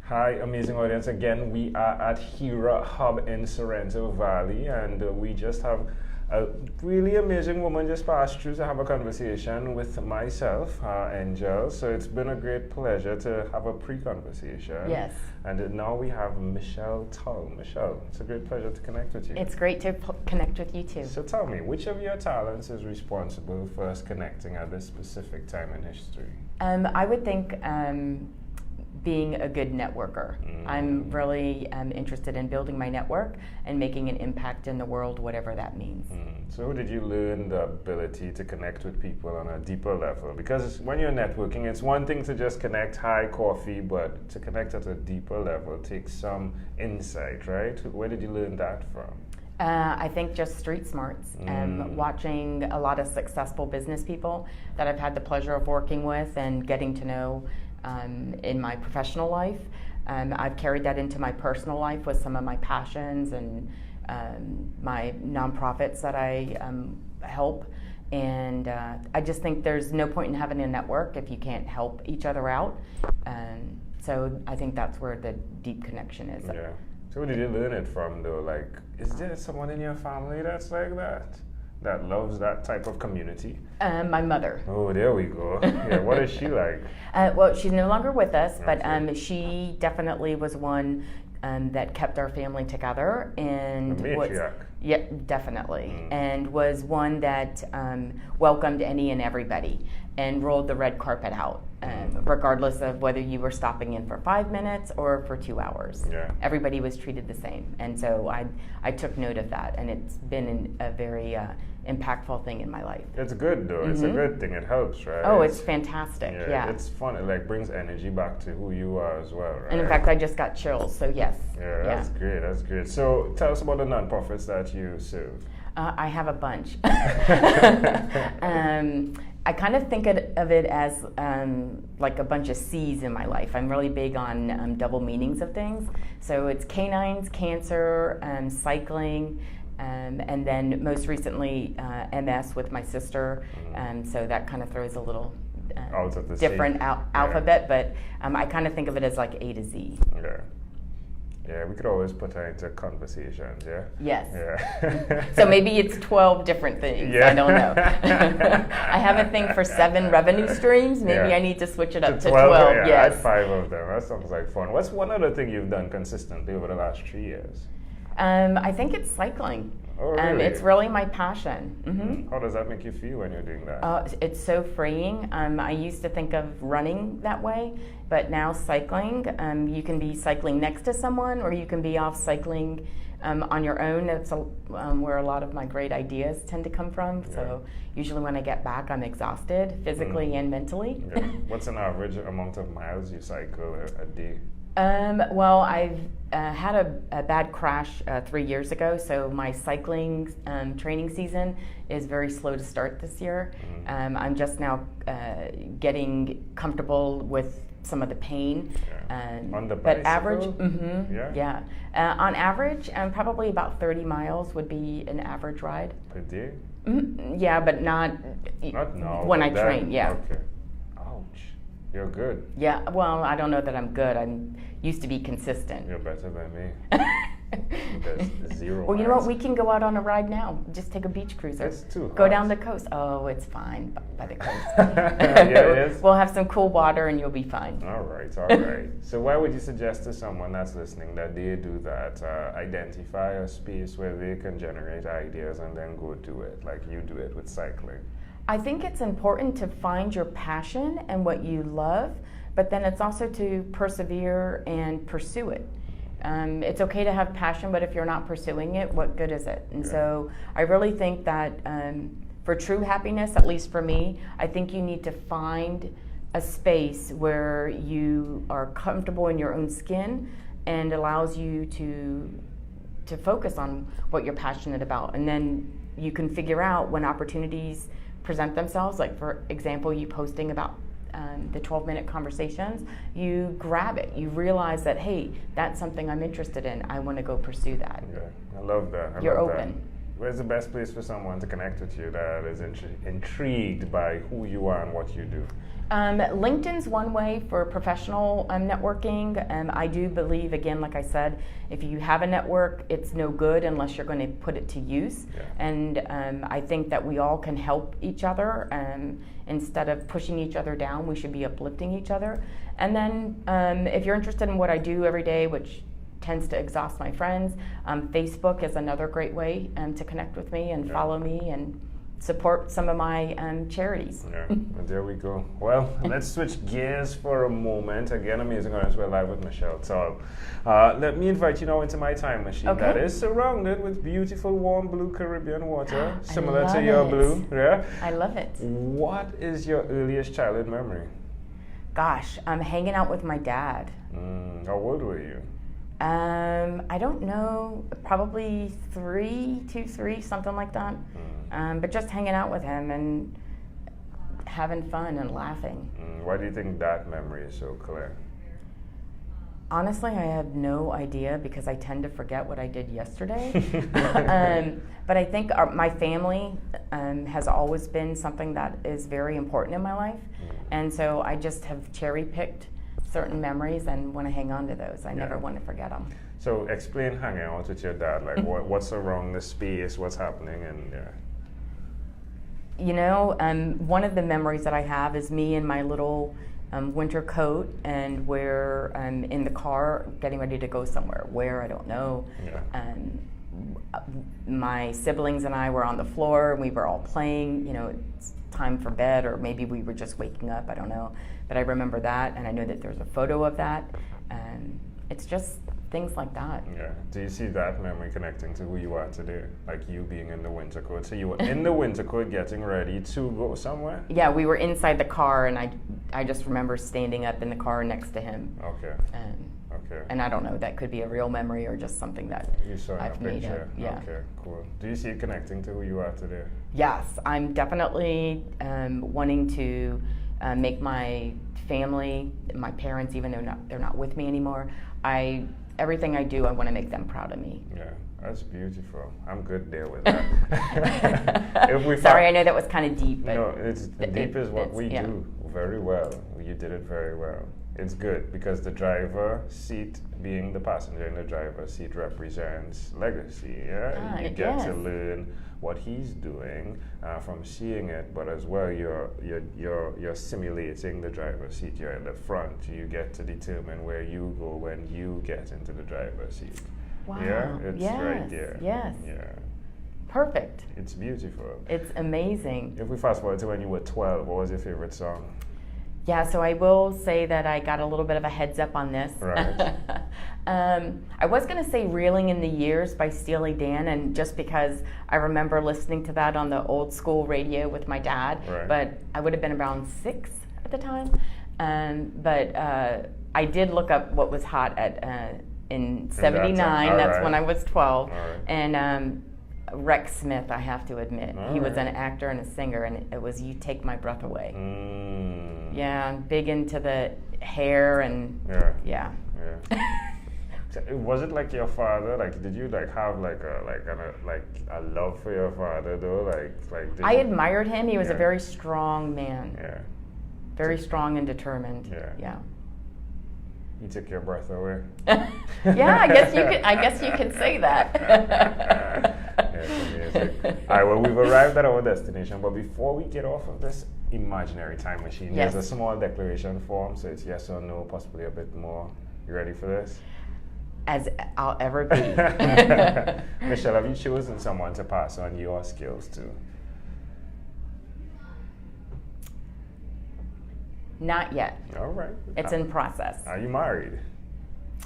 Hi, amazing audience. Again, we are at Hira Hub in Sorrento Valley, and we just have a really amazing woman just passed through to have a conversation with myself, Angel. So it's been a great pleasure to have a pre-conversation. Yes. And now we have Michelle Tull. Michelle, it's a great pleasure to connect with you. It's great to connect with you too. So tell me, which of your talents is responsible for us connecting at this specific time in history? I would think being a good networker. I'm really interested in building my network and making an impact in the world, whatever that means. So how did you learn the ability to connect with people on a deeper level? Because when you're networking, it's one thing to just connect, hi, coffee, but to connect at a deeper level takes some insight, right? Where did you learn that from? I think just street smarts, watching a lot of successful business people that I've had the pleasure of working with and getting to know in my professional life. I've carried that into my personal life with some of my passions and my nonprofits that I help. And I just think there's no point in having a network if you can't help each other out. So I think that's where the deep connection is. Yeah. So where did you learn it from though? Like, is there someone in your family that's like that? That loves that type of community? My mother. Oh, there we go. Yeah, what is she like? Well, she's no longer with us, Okay. but she definitely was one that kept our family together and A matriarch. yeah, definitely, and was one that welcomed any and everybody and rolled the red carpet out, regardless of whether you were stopping in for 5 minutes or for 2 hours. Yeah. Everybody was treated the same, and so I took note of that, and it's been a very impactful thing in my life. It's good though. It's a good thing. It helps, right? Oh, it's fantastic. Yeah. It's fun. It like brings energy back to who you are as well, right? And in fact, I just got chills, so yes. Yeah, that's great. That's great. So tell us about the nonprofits that you serve. I have a bunch. I kind of think of it as like a bunch of C's in my life. I'm really big on double meanings of things. So it's canines, cancer, cycling, and then most recently MS with my sister. So that kind of throws a little Out of the different alphabet, but I kind of think of it as like A to Z. Yeah. Yeah, we could always put her into conversations, yeah? Yes. Yeah. So maybe it's 12 different things. Yeah. I don't know. I have a thing for 7 revenue streams. Maybe I need to switch it up to 12. Yeah, yes. add 5 of them. That sounds like fun. What's one other thing you've done consistently over the last 3 years? I think it's cycling. Oh, really? It's really my passion. How does that make you feel when you're doing that? It's so freeing. I used to think of running that way, but now cycling, you can be cycling next to someone or you can be off cycling on your own. That's where a lot of my great ideas tend to come from. Yeah. So usually when I get back, I'm exhausted physically and mentally. Yeah. What's an average amount of miles you cycle a day? Well, I've had a bad crash 3 years ago, so my cycling training season is very slow to start this year. I'm just now getting comfortable with some of the pain. On the but bicycle? average, yeah. On average, probably about 30 miles would be an average ride. Per day? Yeah, but not now. when I train, yeah. Okay. Ouch. You're good. Yeah, well, I don't know that I'm good. I'm used to be consistent. You're better than me. There's 0 Well, you know what? miles. We can go out on a ride now. Just take a beach cruiser. It's too Go hot. down the coast. Oh, it's fine by the coast. Yeah, it is. We'll have some cool water and you'll be fine. All right, all right. So why would you suggest to someone that's listening that they do that? Identify a space where they can generate ideas and then go do it, like you do it with cycling. I think it's important to find your passion and what you love, but then it's also to persevere and pursue it. It's okay to have passion, but if you're not pursuing it, what good is it? And so I really think that for true happiness, at least for me, I think you need to find a space where you are comfortable in your own skin and allows you to focus on what you're passionate about. And then you can figure out when opportunities present themselves, like for example, you posting about the 12-minute conversations, you grab it. You realize that, hey, that's something I'm interested in. I want to go pursue that. Yeah, I love that. You're open. Where's the best place for someone to connect with you that is intrigued by who you are and what you do? LinkedIn's one way for professional networking. I do believe, again, like I said, if you have a network, it's no good unless you're going to put it to use. Yeah. And I think that we all can help each other. Instead of pushing each other down, we should be uplifting each other. And then if you're interested in what I do every day, which tends to exhaust my friends, Facebook is another great way to connect with me and follow me and support some of my charities. Yeah, well, there we go. Well, let's switch gears for a moment. Again, amazing audience. We're live with Michelle Tull. Let me invite you now into my time machine that is surrounded with beautiful, warm blue Caribbean water, similar to your blue. Yeah, I love it. What is your earliest childhood memory? Gosh, I'm hanging out with my dad. How old were you? I don't know, probably 3, something like that. But just hanging out with him and having fun and laughing. Why do you think that memory is so clear? Honestly, I have no idea because I tend to forget what I did yesterday. But I think my family has always been something that is very important in my life. And so I just have cherry-picked certain memories and want to hang on to those. I never want to forget them. So explain hanging out with your dad. Like what's around the space, what's happening, and You know, one of the memories that I have is me in my little winter coat, and we're in the car getting ready to go somewhere. Where, I don't know. Yeah. My siblings and I were on the floor, and we were all playing. You know, it's time for bed, or maybe we were just waking up, I don't know. But I remember that, and I know that there's a photo of that. It's just things like that. Yeah. Do you see that memory connecting to who you are today? Like you being in the winter coat. So you were in the winter coat getting ready to go somewhere? Yeah, we were inside the car, and I just remember standing up in the car next to him. Okay. Okay. And I don't know, that could be a real memory or just something that you saw in I've a picture. made up. Yeah. Okay, cool. Do you see it connecting to who you are today? Yes, I'm definitely wanting to make my family, my parents, even though they're not with me anymore, everything I do, I want to make them proud of me. Yeah, that's beautiful. I'm good there with that. Sorry, I know that was kind of deep. But no, deep is what we do very well. You did it very well. It's good because the driver seat, being the passenger in the driver's seat, represents legacy. Yeah, you get to learn what he's doing from seeing it, but as well you're simulating the driver's seat. You're in the front. You get to determine where you go when you get into the driver's seat. Wow. Yeah, it's right there. Yes. Yeah. Perfect. It's beautiful. It's amazing. If we fast forward to when you were 12, what was your favorite song? Yeah, so I will say that I got a little bit of a heads up on this. Right. I was going to say Reeling in the Years by Steely Dan, and just because I remember listening to that on the old school radio with my dad, but I would have been around 6 at the time. But I did look up what was hot in 79, that's when I was 12, and Rex Smith, I have to admit. He was an actor and a singer, and it was You Take My Breath Away. Yeah, big into the hair and yeah. Was it like your father? Like, did you like have like a love for your father though? I admired him. He was a very strong man. Yeah. Very strong and determined. Yeah. He took your breath away. Yeah, I guess you could say that. It's amazing. All right, well, we've arrived at our destination, but before we get off of this imaginary time machine, there's a small declaration form, so it's yes or no, possibly a bit more. You ready for this? As I'll ever be. Michelle, have you chosen someone to pass on your skills to? Not yet. All right. It's in process. Are you married?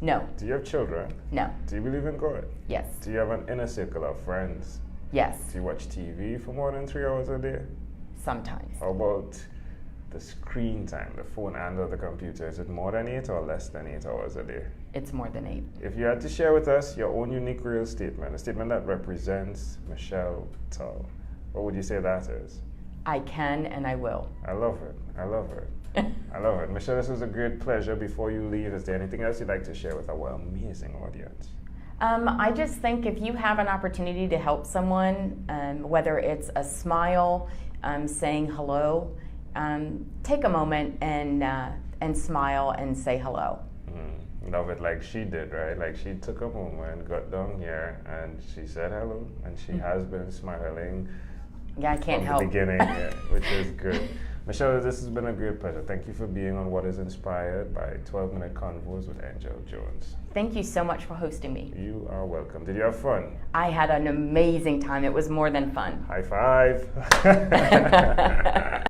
No. Do you have children? No. Do you believe in God? Yes. Do you have an inner circle of friends? Yes. Do you watch TV for more than 3 hours a day? Sometimes. How about the screen time, the phone and or the computer? Is it more than 8 or less than 8 hours a day? It's more than 8. If you had to share with us your own unique real statement, a statement that represents Michelle Tull, what would you say that is? I can and I will. I love it. I love it. I love it. Michelle, this was a great pleasure. Before you leave, is there anything else you'd like to share with our amazing audience? I just think if you have an opportunity to help someone, whether it's a smile, saying hello, take a moment and smile and say hello. Love it, like she did, right? Like she took a moment, got down here, and she said hello, and she has been smiling. Yeah, I can't help. From the beginning, yeah, which is good. Michelle, this has been a great pleasure. Thank you for being on What is Inspired by 12-Minute Convos with Angel Jones. Thank you so much for hosting me. You are welcome. Did you have fun? I had an amazing time. It was more than fun. High five.